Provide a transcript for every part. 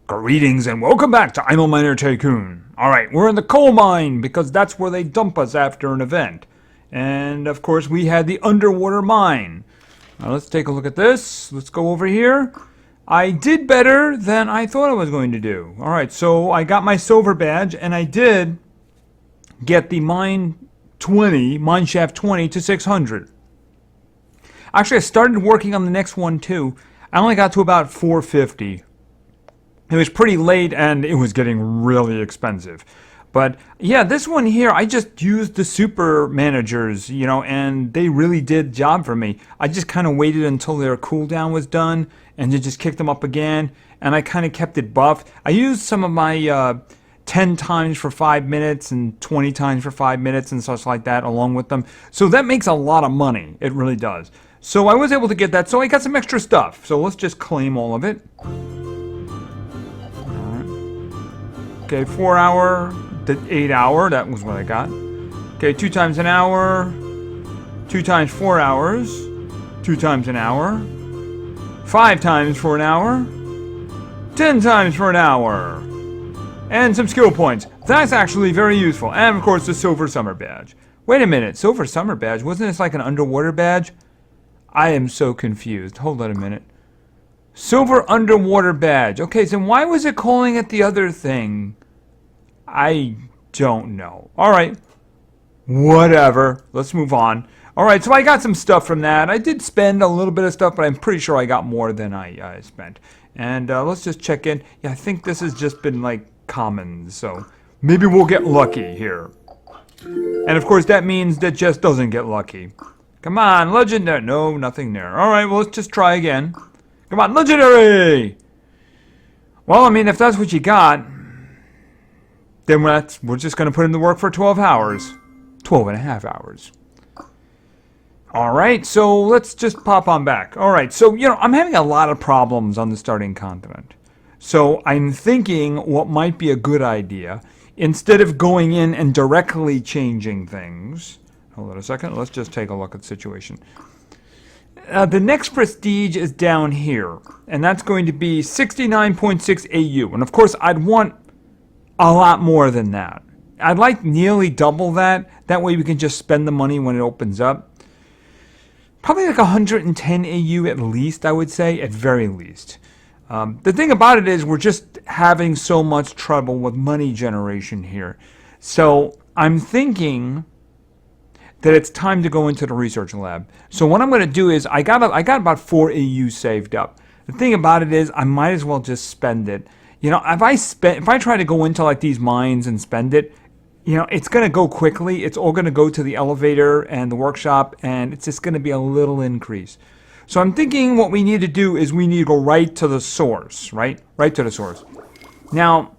Greetings and welcome back to Idle Miner Tycoon. Alright, we're in the coal mine because that's where they dump us after an event. And of course we had the underwater mine. Now let's take a look at this. Let's go over here. I did better than I thought I was going to do. Alright, so I got my silver badge and I did get the mine shaft 20 to 600. Actually, I started working on the next one too. I only got to about 450. It was pretty late and it was getting really expensive. But yeah, this one here, I just used the super managers, and they really did the job for me. I just kind of waited until their cooldown was done and then just kicked them up again. And I kind of kept it buffed. I used some of my 10 times for 5 minutes and 20 times for 5 minutes and such like that along with them. So that makes a lot of money. It really does. So I was able to get that. So I got some extra stuff. So let's just claim all of it. Okay, 4 hour, 8 hour, that was what I got. Okay, 2 times an hour, 2 times 4 hours, 2 times an hour, 5 times for an hour, 10 times for an hour, and some skill points. That's actually very useful. And of course the silver summer badge. Wait a minute, silver summer badge, wasn't this like an underwater badge? I am so confused. Hold on a minute. Silver underwater badge. Okay, so why was it calling it the other thing? I don't know. Alright. Whatever. Let's move on. Alright, so I got some stuff from that. I did spend a little bit of stuff, but I'm pretty sure I got more than I spent. And let's just check in. Yeah, I think this has just been like commons, so maybe we'll get lucky here. And of course that means that Jess doesn't get lucky. Come on, legendary. No, nothing there. Alright, well let's just try again. Come on, legendary! Well, I mean, if that's what you got, then we're just going to put in the work for 12 hours. 12 and a half hours. Alright, so let's just pop on back. Alright, so, I'm having a lot of problems on the starting continent. So I'm thinking what might be a good idea, instead of going in and directly changing things. Hold on a second, let's just take a look at the situation. The next prestige is down here, and that's going to be 69.6 AU. And of course, I'd want a lot more than that. I'd like nearly double that. That way we can just spend the money when it opens up. Probably like 110 AU at least, I would say, at very least. The thing about it is we're just having so much trouble with money generation here. So I'm thinking that it's time to go into the research lab. So what I'm going to do is I got about 4 AU saved up. The thing about it is I might as well just spend it. If I try to go into like these mines and spend it, it's going to go quickly. It's all going to go to the elevator and the workshop, and it's just going to be a little increase. So I'm thinking what we need to do is we need to go right to the source, right? Right to the source. Now,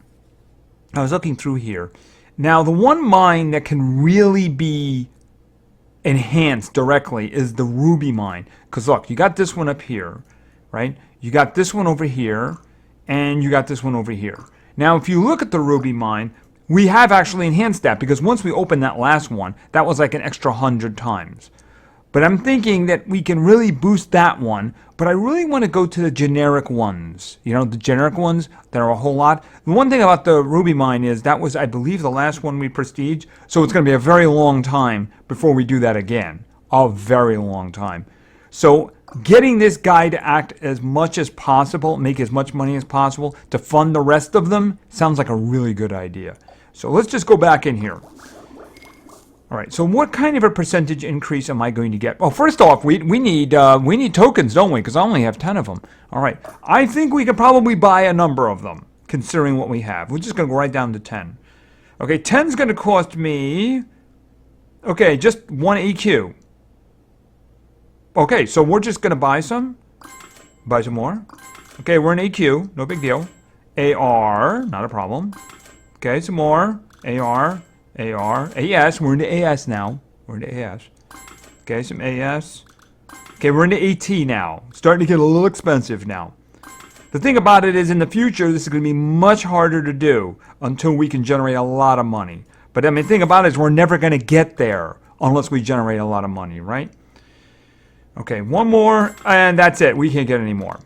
I was looking through here. Now, the one mine that can really be enhanced directly is the ruby mine, because look, you got this one up here, right? You got this one over here, and you got this one over here. Now if you look at the ruby mine, we have actually enhanced that, because once we opened that last one, that was like an extra 100 times. But I'm thinking that we can really boost that one, but I really want to go to the generic ones. The generic ones that are a whole lot. The one thing about the ruby mine is that was, I believe, the last one we prestige. So it's going to be a very long time before we do that again. A very long time. So getting this guy to act as much as possible, make as much money as possible to fund the rest of them sounds like a really good idea. So let's just go back in here. Alright, so what kind of a percentage increase am I going to get? Well, first off, we need tokens, don't we? Because I only have 10 of them. Alright, I think we could probably buy a number of them, considering what we have. We're just going to go right down to 10. Okay, 10's going to cost me, okay, just 1 EQ. Okay, so we're just going to buy some. Buy some more. Okay, we're in AQ, no big deal. AR, not a problem. Okay, some more. AR. AS, we're into AS now. We're into AS. Okay, some AS. Okay, we're into AT now. Starting to get a little expensive now. The thing about it is in the future, this is going to be much harder to do until we can generate a lot of money. But I mean, the thing about it is we're never going to get there unless we generate a lot of money, right? Okay, one more, and that's it. We can't get any more.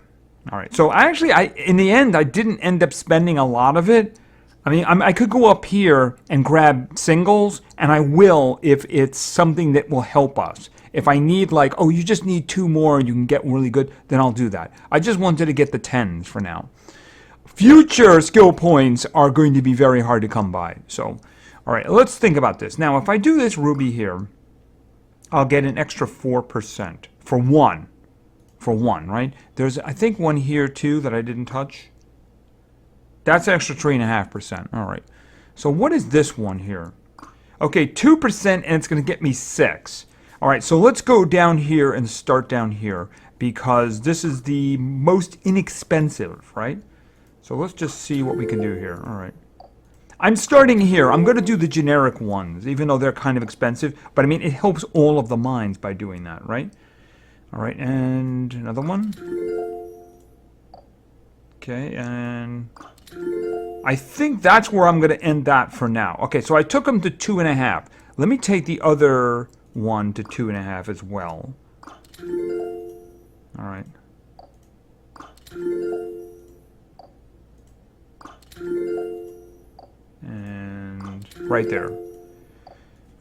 All right. So actually, in the end, I didn't end up spending a lot of it. I mean, I could go up here and grab singles, and I will if it's something that will help us. If I need like, oh, you just need 2 more and you can get really good, then I'll do that. I just wanted to get the 10s for now. Future skill points are going to be very hard to come by. So, all right, let's think about this. Now, if I do this ruby here, I'll get an extra 4% for one. For one, right? There's, I think, one here too that I didn't touch. That's extra 3.5%. All right. So what is this one here? Okay, 2%, and it's going to get me 6. All right, so let's go down here and start down here because this is the most inexpensive, right? So let's just see what we can do here. All right. I'm starting here. I'm going to do the generic ones, even though they're kind of expensive. But I mean, it helps all of the mines by doing that, right? All right, and another one. Okay, and I think that's where I'm going to end that for now. Okay, so I took them to 2.5. Let me take the other one to 2.5 as well. All right. And right there.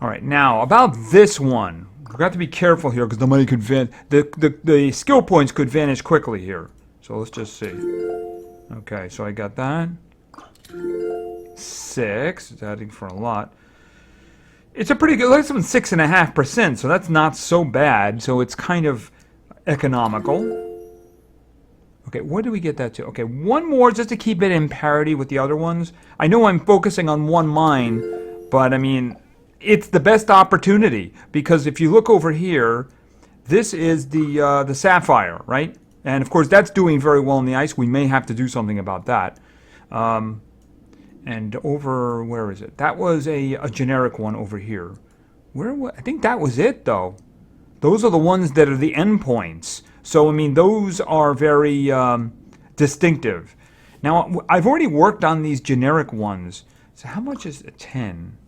All right, now about this one. We've got to be careful here because the money could the skill points could vanish quickly here. So let's just see. Okay, so I got that. 6. It's adding for a lot. It's a pretty good, less than 6.5%, so that's not so bad. So it's kind of economical. Okay, what do we get that to? Okay, one more just to keep it in parity with the other ones. I know I'm focusing on one mine, but I mean, it's the best opportunity because if you look over here, this is the sapphire, right? And of course, that's doing very well in the ice. We may have to do something about that. And over, where is it? That was a generic one over here. I think that was it, though. Those are the ones that are the endpoints. So, I mean, those are very distinctive. Now, I've already worked on these generic ones. So how much is a 10?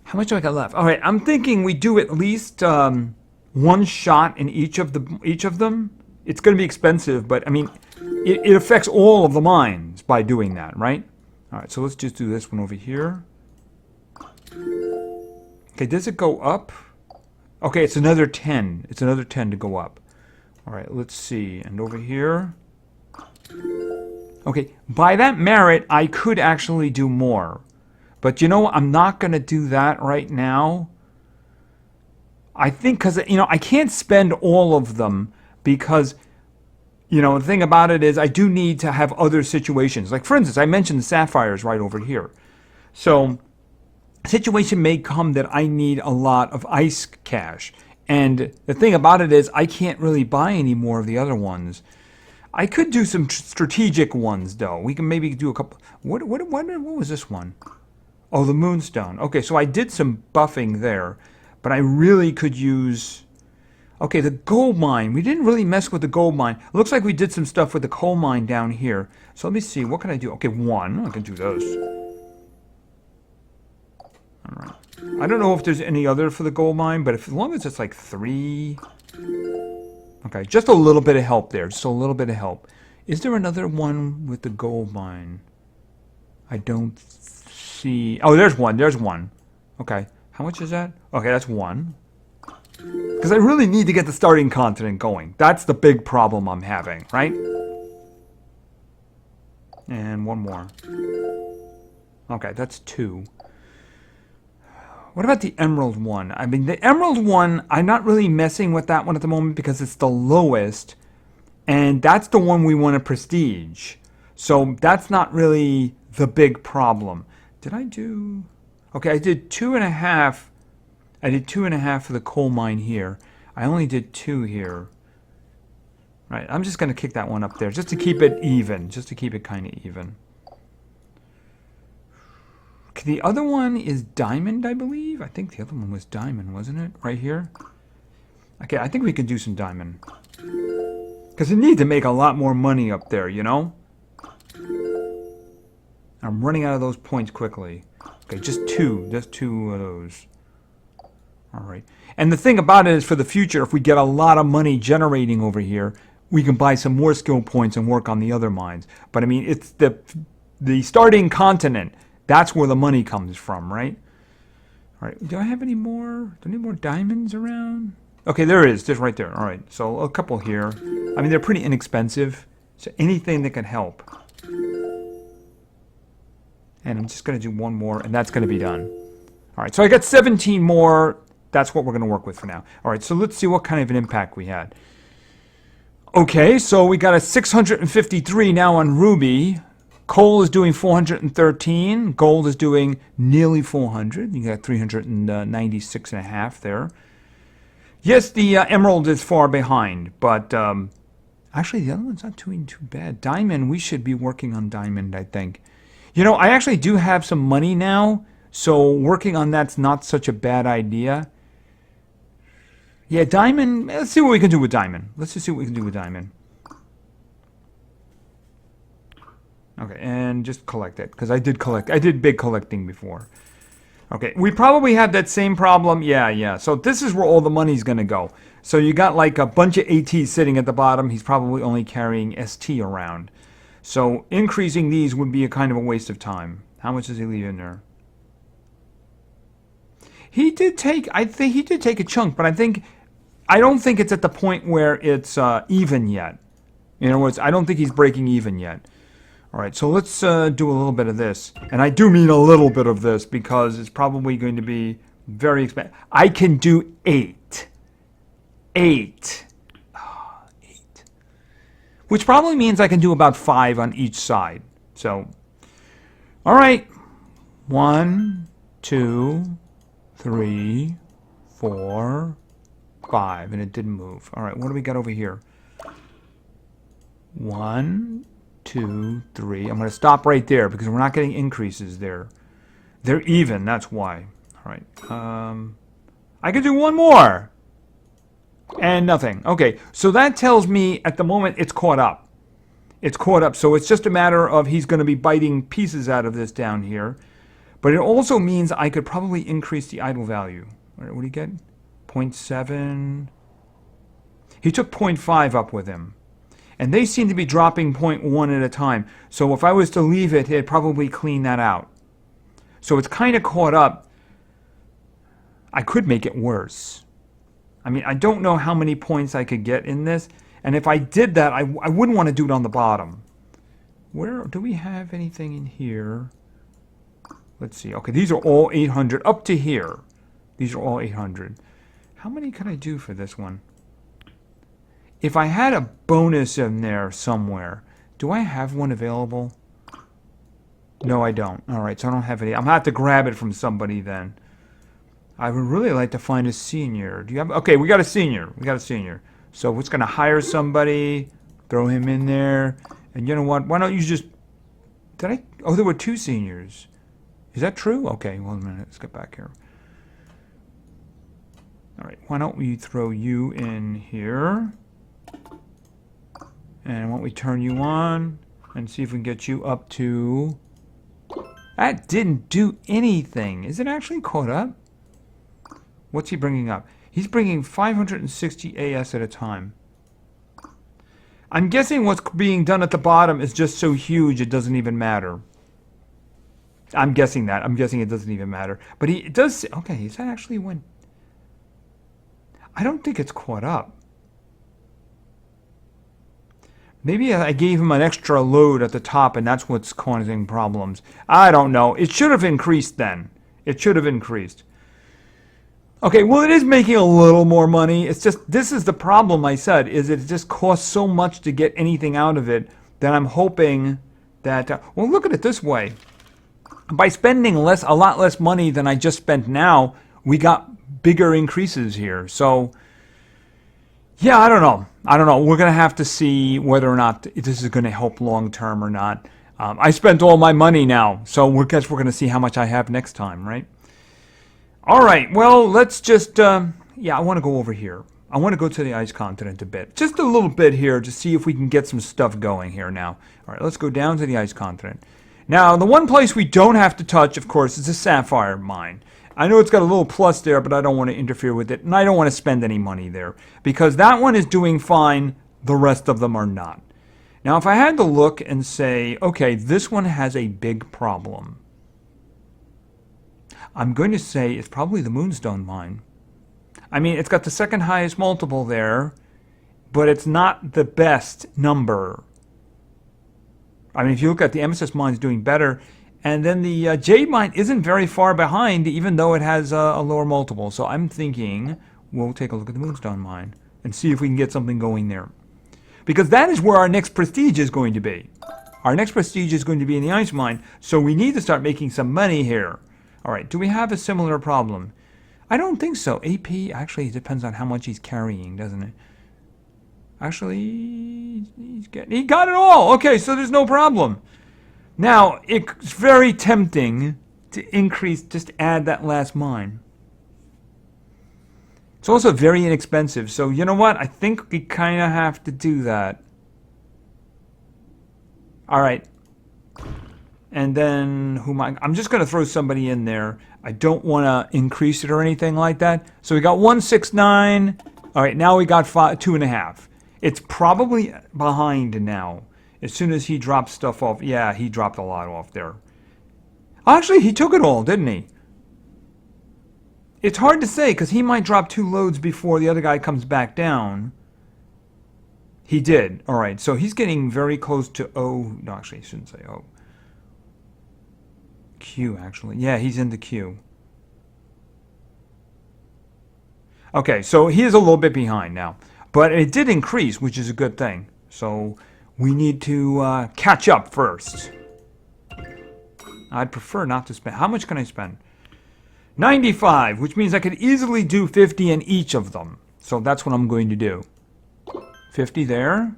How much do I got left? All right, I'm thinking we do at least one shot in each of them. It's going to be expensive, but I mean, it affects all of the mines by doing that, right? All right, so let's just do this one over here. Okay, does it go up? Okay, it's another 10. It's another 10 to go up. All right, let's see. And over here. Okay, by that merit, I could actually do more. But you know, I'm not going to do that right now. I think because, you know, I can't spend all of them because, you know, the thing about it is I do need to have other situations. Like, for instance, I mentioned the sapphires right over here. So a situation may come that I need a lot of ice cash. And the thing about it is I can't really buy any more of the other ones. I could do some strategic ones, though. We can maybe do a couple. What was this one? Oh, the moonstone. Okay, so I did some buffing there, but I really could use... Okay, the gold mine. We didn't really mess with the gold mine. It looks like we did some stuff with the coal mine down here. So let me see. What can I do? Okay, one. I can do those. All right. I don't know if there's any other for the gold mine, but as long as it's like 3... Okay, just a little bit of help there. Just a little bit of help. Is there another one with the gold mine? I don't see... Oh, there's one. There's one. Okay. How much is that? Okay, that's 1. Because I really need to get the starting continent going. That's the big problem I'm having, right? And one more. Okay, that's 2. What about the emerald one? I mean, the emerald one, I'm not really messing with that one at the moment because it's the lowest. And that's the one we want to prestige. So that's not really the big problem. Did I do... Okay, I did 2.5. I did 2.5 for the coal mine here. I only did 2 here. Right, I'm just going to kick that one up there just to keep it even. Just to keep it kind of even. The other one is diamond, I believe. I think the other one was diamond, wasn't it? Right here. Okay, I think we can do some diamond. Because we need to make a lot more money up there, you know? I'm running out of those points quickly. Okay, just 2. Just 2 of those. All right. And the thing about it is for the future, if we get a lot of money generating over here, we can buy some more skill points and work on the other mines. But I mean, it's the starting continent. That's where the money comes from, right? All right. Do I have any more? Do I need more diamonds around? Okay, there is, just right there. All right. So a couple here. I mean, they're pretty inexpensive. So anything that can help. And I'm just going to do one more, and that's going to be done. All right. So I got 17 more. That's what we're going to work with for now. All right. So let's see what kind of an impact we had. Okay, so we got a 653 now on Ruby. Coal is doing 413. Gold is doing nearly 400. You got 396.5 there. Yes, the emerald is far behind, but actually the other one's not doing too bad. Diamond, we should be working on diamond, I think. You know, I actually do have some money now, so working on that's not such a bad idea. Yeah, diamond, let's see what we can do with diamond. Let's just see what we can do with diamond. Okay, and just collect it, because I did big collecting before. Okay, we probably have that same problem. Yeah. So this is where all the money's going to go. So you got like a bunch of ATs sitting at the bottom. He's probably only carrying ST around. So increasing these would be a kind of a waste of time. How much does he leave in there? He did take, I think he did take a chunk, but I don't think it's at the point where it's even yet. In other words, I don't think he's breaking even yet. All right, so let's do a little bit of this. And I do mean a little bit of this because it's probably going to be very expensive. I can do 8. 8. Oh, 8. Which probably means I can do about 5 on each side. So, all right. 1, 2, 3, 4, 5. And it didn't move. All right, what do we got over here? 1, 2, 3. I'm going to stop right there because we're not getting increases there. They're even, that's why. All right. I can do one more. And nothing. Okay, so that tells me at the moment it's caught up. It's caught up, so it's just a matter of he's going to be biting pieces out of this down here. But it also means I could probably increase the idle value. All right, what do you get? 0.7. He took 0.5 up with him. And they seem to be dropping 0.1 at a time. So if I was to leave it, it'd probably clean that out. So it's kind of caught up. I could make it worse. I mean, I don't know how many points I could get in this. And if I did that, I wouldn't want to do it on the bottom. Where do we have anything in here? Let's see. Okay, these are all 800 up to here. These are all 800. How many can I do for this one? If I had a bonus in there somewhere, do I have one available? No, I don't. All right, so I don't have any. I'm going to have to grab it from somebody then. I would really like to find a senior. Do you have? Okay, we got a senior. We got a senior. So we're just going to hire somebody, throw him in there. And you know what? Why don't you just... Did I... Oh, there were 2 seniors. Is that true? Okay, well, a minute. Let's get back here. All right, why don't we throw you in here? And why don't we turn you on and see if we can get you up to... That didn't do anything. Is it actually caught up? What's he bringing up? He's bringing 560 AS at a time. I'm guessing what's being done at the bottom is just so huge it doesn't even matter. I'm guessing that. I'm guessing it doesn't even matter. But it does... Okay, is that actually when... I don't think it's caught up. Maybe I gave him an extra load at the top and that's what's causing problems. I don't know. It should have increased then. It should have increased. Okay, well, it is making a little more money. It's just, this is the problem I said, is it just costs so much to get anything out of it that I'm hoping that... well, look at it this way. By spending a lot less money than I just spent now, we got bigger increases here. So... yeah, I don't know. We're going to have to see whether or not this is going to help long term or not. I spent all my money now, so I guess we're going to see how much I have next time, right? All right, well, let's just... yeah, I want to go over here. I want to go to the ice continent a bit. Just a little bit here to see if we can get some stuff going here now. All right, let's go down to the ice continent. Now, the one place we don't have to touch, of course, is the sapphire mine. I know it's got a little plus there, but I don't want to interfere with it, and I don't want to spend any money there, because that one is doing fine The rest of them are not. Now, if I had to look and say, okay, this one has a big problem, I'm going to say it's probably the Moonstone mine. I mean, it's got the second highest multiple there, but it's not the best number. I mean, if you look at the MSS mine's doing better, and then the Jade mine isn't very far behind, even though it has a lower multiple. So I'm thinking we'll take a look at the Moonstone mine and see if we can get something going there. Because that is where our next prestige is going to be. Our next prestige is going to be in the ice mine, so we need to start making some money here. All right, do we have a similar problem? I don't think so. AP, actually, it depends on how much he's carrying, doesn't it? Actually, he got it all. Okay, so there's no problem. Now, it's very tempting to increase, just add that last mine. It's also very inexpensive, so you know what? I think we kind of have to do that. All right. And then, I'm just going to throw somebody in there. I don't want to increase it or anything like that. So we got 169. All right, now we got 2.5. It's probably behind now. As soon as he drops stuff off. Yeah, he dropped a lot off there. Actually, he took it all, didn't he? It's hard to say because he might drop 2 loads before the other guy comes back down. He did. All right, so he's getting very close to O. No, actually, I shouldn't say O. Q, actually. Yeah, he's in the queue. Okay, so he is a little bit behind now. But it did increase, which is a good thing. So we need to catch up first. I'd prefer not to spend. How much can I spend? 95, which means I could easily do 50 in each of them. So that's what I'm going to do. 50 there.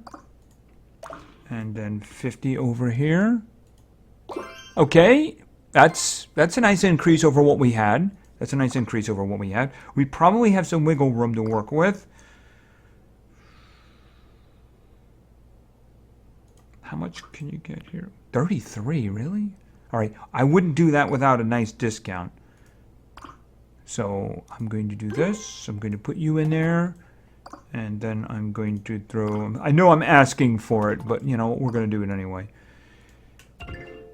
And then 50 over here. Okay. That's a nice increase over what we had. That's a nice increase over what we had. We probably have some wiggle room to work with. How much can you get here? 33, really? All right, I wouldn't do that without a nice discount. So I'm going to do this. I'm going to put you in there. And then I'm going to throw... I know I'm asking for it, but, you know, we're going to do it anyway.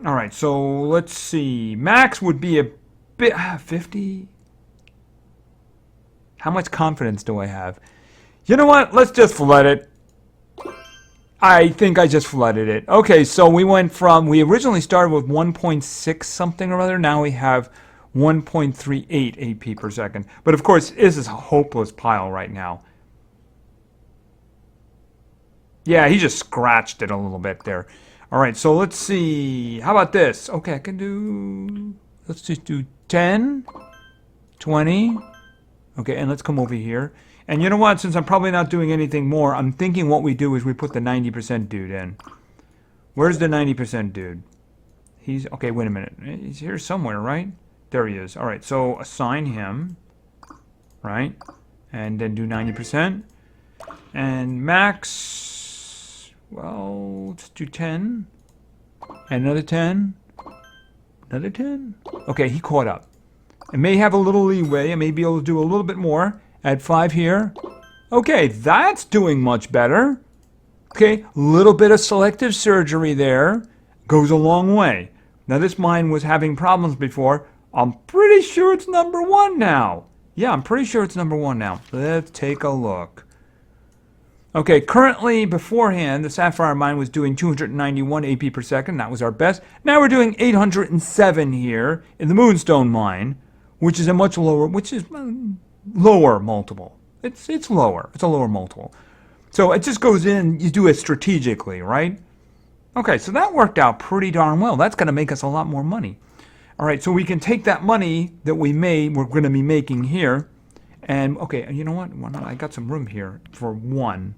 All right, so let's see. Max would be a bit... 50? How much confidence do I have? You know what? Let's just flood it. I think I just flooded it. Okay, so we went from... We originally started with 1.6 something or other. Now we have 1.38 AP per second. But of course, this is a hopeless pile right now. Yeah, he just scratched it a little bit there. All right, so let's see. How about this? Okay, I can do... Let's just do 10, 20. Okay, and let's come over here. And you know what? Since I'm probably not doing anything more, I'm thinking what we do is we put the 90% dude in. Where's the 90% dude? He's... Okay, wait a minute. He's here somewhere, right? There he is. All right, so assign him. Right? And then do 90%. And max... Well, let's do 10. And another 10. Another 10. Okay, he caught up. It may have a little leeway. I may be able to do a little bit more. Add 5 here. Okay, that's doing much better. Okay, a little bit of selective surgery there. Goes a long way. Now, this mine was having problems before. I'm pretty sure it's number 1 now. Yeah, I'm pretty sure it's number 1 now. Let's take a look. Okay, currently, beforehand, the Sapphire mine was doing 291 AP per second. That was our best. Now we're doing 807 here in the Moonstone mine, which is a much lower, lower multiple. It's lower. It's a lower multiple. So it just goes in, you do it strategically, right? Okay, so that worked out pretty darn well. That's going to make us a lot more money. All right, so we can take that money that we made, we're going to be making here, and, okay, you know what? I got some room here for 1.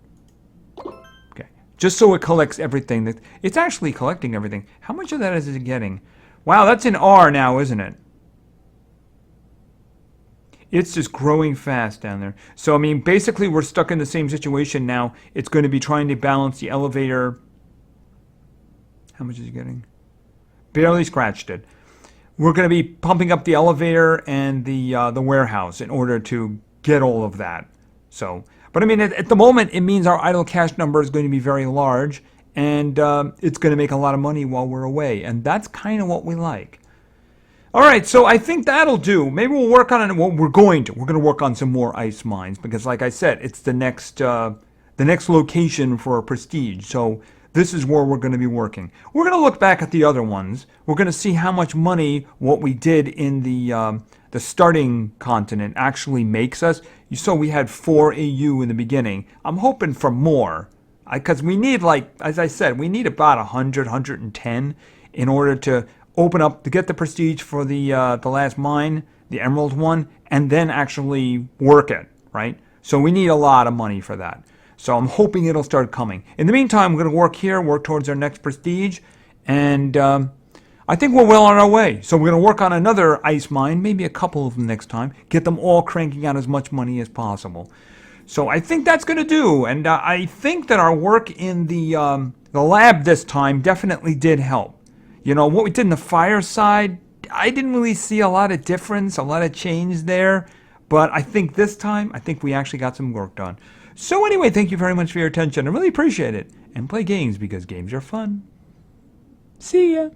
Okay, just so it collects everything. It's actually collecting everything. How much of that is it getting? Wow, that's in R now, isn't it? It's just growing fast down there. So, I mean, basically we're stuck in the same situation now. It's going to be trying to balance the elevator. How much is it getting? Barely scratched it. We're going to be pumping up the elevator and the warehouse in order to get all of that. So, But I mean, at the moment, it means our idle cash number is going to be very large, and it's going to make a lot of money while we're away. And that's kind of what we like. All right, so I think that'll do. Maybe we'll work on it. Well, we're going to work on some more ice mines because, like I said, it's the next location for prestige. So this is where we're going to be working. We're going to look back at the other ones. We're going to see how much money what we did in the starting continent actually makes us. You saw we had 4 AU in the beginning. I'm hoping for more because we need, like as I said, we need about 100, 110 in order to open up to get the prestige for the last mine, the emerald one, and then actually work it, right? So we need a lot of money for that. So I'm hoping it'll start coming. In the meantime, we're going to work here, work towards our next prestige, and I think we're well on our way. So we're going to work on another ice mine, maybe a couple of them next time, get them all cranking out as much money as possible. So I think that's going to do, and I think that our work in the lab this time definitely did help. You know, what we did in the fireside, I didn't really see a lot of difference, a lot of change there. But I think this time, I think we actually got some work done. So anyway, thank you very much for your attention. I really appreciate it. And play games because games are fun. See ya.